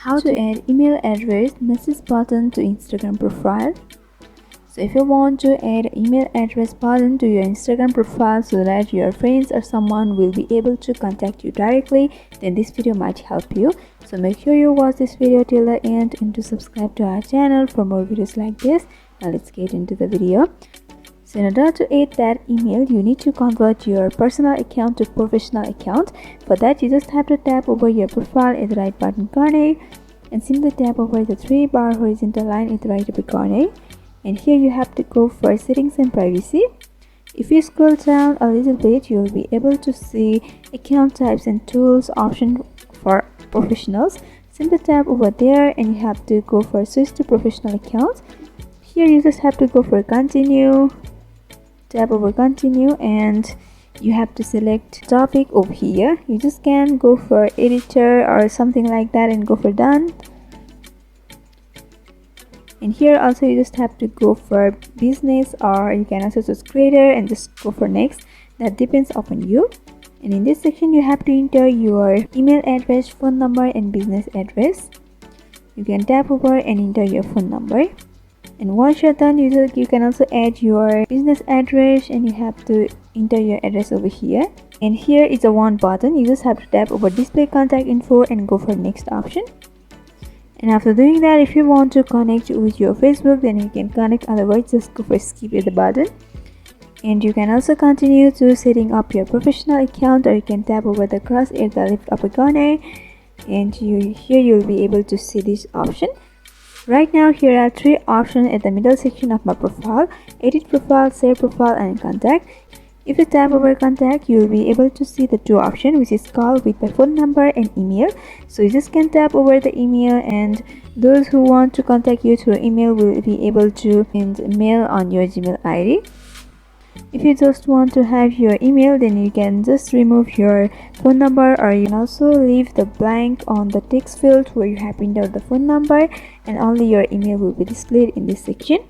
How to add email address message button to Instagram profile. So if you want to add email address button to your Instagram profile so that your friends or someone will be able to contact you directly, then this video might help you. So make sure you watch this video till the end and to subscribe to our channel for more videos like this. Now let's get into the video. So in order to add that email, you need to convert your personal account to professional account. For that, you just have to tap over your profile at the right bottom corner and simply tap over the 3-bar horizontal line at the right upper corner. And here you have to go for settings and privacy. If you scroll down a little bit, you will be able to see account types and tools option for professionals. Simply tap over there and you have to go for switch to professional account. Here you just have to go for continue. Tap over continue and you have to select topic over here. You just can go for editor or something like that and go for done. And here also you just have to go for business, or you can also choose creator and just go for next. That depends upon you. And in this section you have to enter your email address, phone number and business address. You can tap over and enter your phone number. And once you're done, you can also add your business address and you have to enter your address over here. And here is a one button. You just have to tap over display contact info and go for next option. And after doing that, if you want to connect with your Facebook, then you can connect, otherwise just go for skip at the button. And you can also continue to setting up your professional account, or you can tap over the cross at the left upper corner and here you'll be able to see this option. Right now, here are 3 options at the middle section of my profile: edit profile, share profile and contact. If you tap over contact, you will be able to see the 2 options, which is call with my phone number and email. So you just can tap over the email and those who want to contact you through email will be able to send mail on your Gmail ID. If you just want to have your email, then you can just remove your phone number, or you can also leave the blank on the text field where you have entered the phone number, and only your email will be displayed in this section.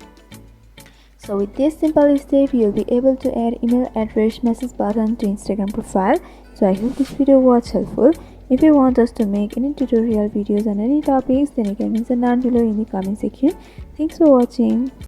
So with this simple step, you'll be able to add email address message button to Instagram profile. So I hope this video was helpful. If you want us to make any tutorial videos on any topics, then you can mention down below in the comment section. Thanks for watching.